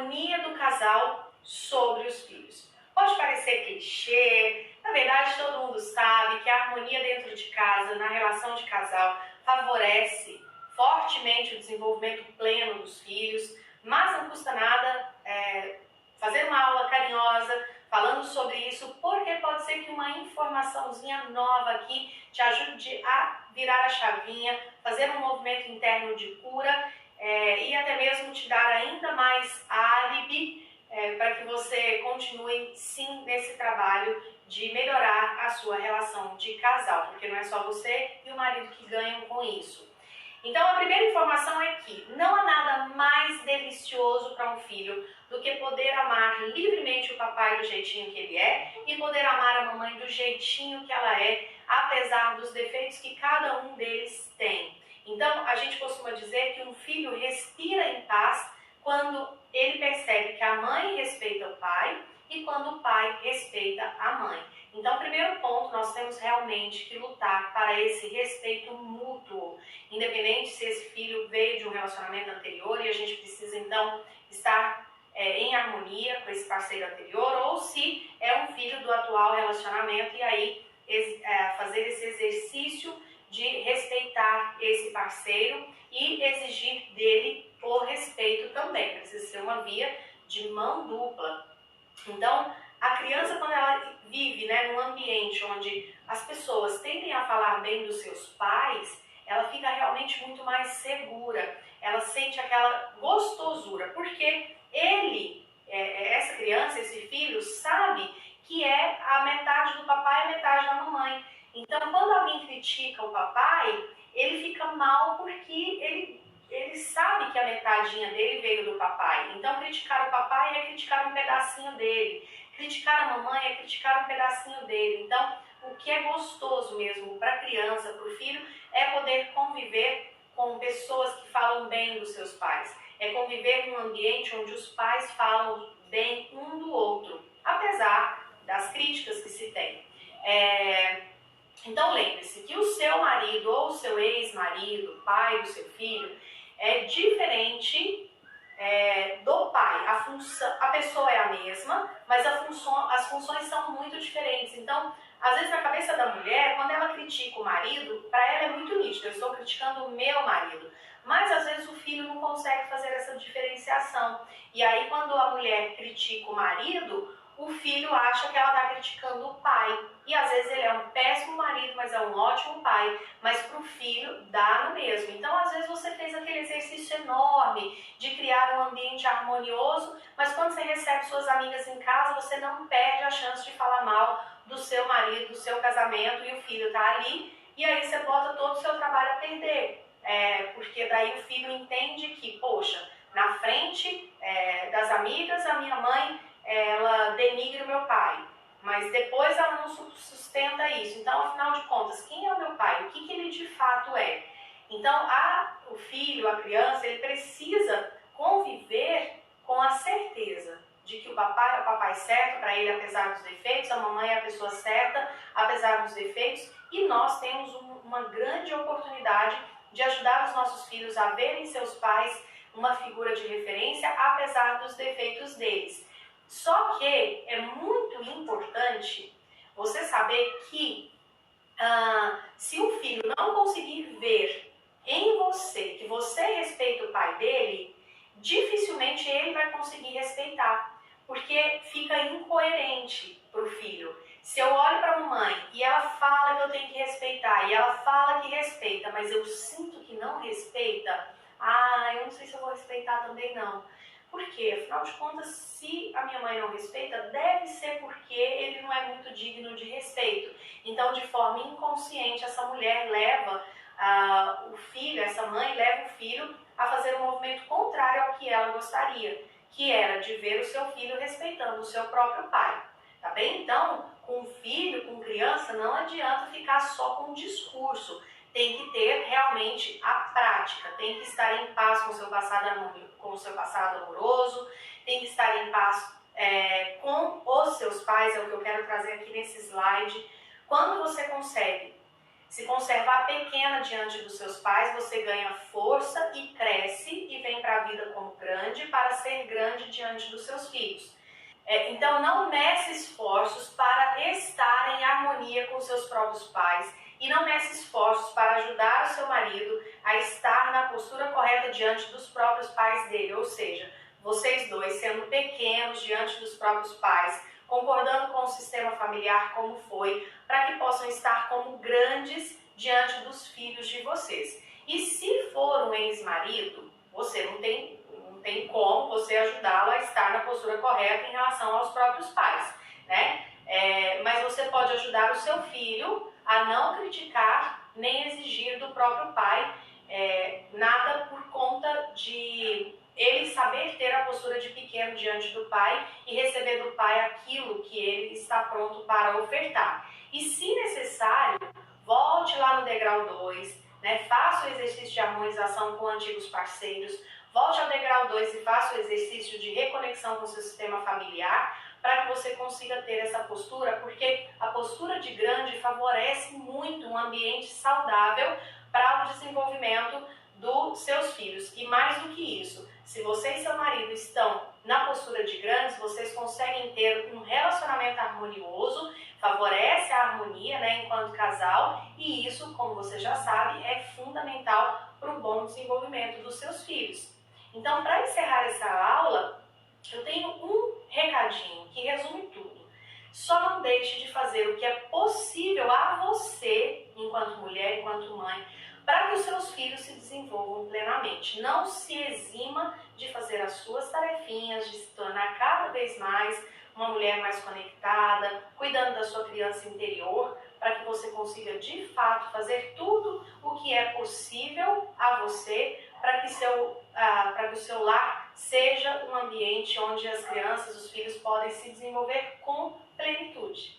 harmonia do casal sobre os filhos. Pode parecer clichê, na verdade todo mundo sabe que a harmonia dentro de casa, na relação de casal, favorece fortemente o desenvolvimento pleno dos filhos, mas não custa nada fazer uma aula carinhosa falando sobre isso, porque pode ser que uma informaçãozinha nova aqui te ajude a virar a chavinha, fazer um movimento interno de cura e até mesmo te dar ainda mais álibi para que você continue sim nesse trabalho de melhorar a sua relação de casal, porque não é só você e o marido que ganham com isso. Então a primeira informação é que não há nada mais delicioso para um filho do que poder amar livremente o papai do jeitinho que ele é e poder amar a mamãe do jeitinho que ela é, apesar dos defeitos que cada um deles tem. Então a gente costuma dizer que um filho respira em paz quando ele percebe que a mãe respeita o pai e quando o pai respeita a mãe. Então, primeiro ponto, nós temos realmente que lutar para esse respeito mútuo, independente se esse filho veio de um relacionamento anterior e a gente precisa então estar em harmonia com esse parceiro anterior, ou se é um filho do atual relacionamento e aí fazer esse exercício de respeitar esse parceiro e exigir dele o respeito também. Precisa ser uma via de mão dupla. Então, a criança, quando ela vive num ambiente onde as pessoas tendem a falar bem dos seus pais, ela fica realmente muito mais segura, ela sente aquela gostosura, porque essa criança, esse filho, sabe que é a metade do papai e a metade da mamãe. Então, quando alguém critica o papai, ele fica mal porque ele sabe que a metadinha dele veio do papai. Então, criticar o papai é criticar um pedacinho dele. Criticar a mamãe é criticar um pedacinho dele. Então, o que é gostoso mesmo para a criança, para o filho, é poder conviver com pessoas que falam bem dos seus pais. É conviver num ambiente onde os pais falam bem um do outro, apesar das críticas que se tem. Então, lembre-se que o seu marido ou o seu ex-marido, pai do seu filho, é diferente do pai. A pessoa é a mesma, mas as funções são muito diferentes. Então, às vezes na cabeça da mulher, quando ela critica o marido, para ela é muito nítido, eu estou criticando o meu marido. Mas às vezes o filho não consegue fazer essa diferenciação. E aí quando a mulher critica o marido, o filho acha que ela está criticando o pai. E às vezes ele é um péssimo marido, mas é um ótimo pai. Mas para o filho dá no mesmo. Então às vezes você fez aquele exercício enorme de criar um ambiente harmonioso, mas quando você recebe suas amigas em casa, você não perde a chance de falar mal do seu marido, do seu casamento, e o filho está ali. E aí você bota todo o seu trabalho a perder. Porque daí o filho entende que, poxa, na frente das amigas, a minha mãe ela denigre o meu pai, mas depois ela não sustenta isso. Então, afinal de contas, quem é o meu pai? O que ele de fato é? Então, o filho, a criança, ele precisa conviver com a certeza de que o papai é o papai certo para ele, apesar dos defeitos, a mamãe é a pessoa certa, apesar dos defeitos, e nós temos uma grande oportunidade de ajudar os nossos filhos a verem seus pais uma figura de referência, apesar dos defeitos deles. Só que é muito importante você saber que se o filho não conseguir ver em você que você respeita o pai dele, dificilmente ele vai conseguir respeitar, porque fica incoerente para o filho. Se eu olho para a mamãe e ela fala que eu tenho que respeitar, e ela fala que respeita, mas eu sinto que não respeita, eu não sei se eu vou respeitar também não. Por quê? Afinal de contas, se a minha mãe não respeita, deve ser porque ele não é muito digno de respeito. Então, de forma inconsciente, essa mulher leva o filho, essa mãe leva o filho a fazer um movimento contrário ao que ela gostaria, que era de ver o seu filho respeitando o seu próprio pai. Tá bem? Então, com filho, com criança, não adianta ficar só com o discurso. Tem que ter realmente a prática, tem que estar em paz com o seu passado amoroso, tem que estar em paz com os seus pais, é o que eu quero trazer aqui nesse slide. Quando você consegue Se conservar pequena diante dos seus pais, você ganha força e cresce e vem para a vida como grande para ser grande diante dos seus filhos. Então não meça esforços para estar em harmonia com seus próprios pais e não meça esforços para ajudar o seu marido a estar na postura correta diante dos próprios pais dele, ou seja, vocês dois sendo pequenos diante dos próprios pais, concordando com o sistema familiar como foi, para que possam estar como grandes diante dos filhos de vocês. E se for um ex-marido, você não tem como você ajudá-lo a estar na postura correta em relação aos próprios pais, né? Mas você pode ajudar o seu filho a não criticar nem exigir do próprio pai nada por conta de ele saber ter a postura de pequeno diante do pai e receber do pai aquilo que ele está pronto para ofertar. E se necessário, volte lá no degrau 2, né? Faça o exercício de harmonização com antigos parceiros, volte ao degrau 2 e faça o exercício de reconexão com o seu sistema familiar para que você consiga ter essa postura, porque a postura de grande favorece muito um ambiente saudável para o desenvolvimento dos seus filhos. E mais do que isso, se você e seu marido estão na postura de grandes, vocês conseguem ter um relacionamento harmonioso, favorece a harmonia, né, enquanto casal, e isso, como você já sabe, é fundamental para o bom desenvolvimento dos seus filhos. Então, para encerrar essa aula, eu tenho um recadinho que resume tudo. Só não deixe de fazer o que é possível a você, enquanto mulher, enquanto mãe, para que os seus filhos se desenvolvam plenamente. Não se exima de fazer as suas tarefinhas, de se tornar cada vez mais uma mulher mais conectada, cuidando da sua criança interior, para que você consiga de fato fazer tudo o que é possível a você, para que o seu lar seja um ambiente onde as crianças, os filhos podem se desenvolver com plenitude.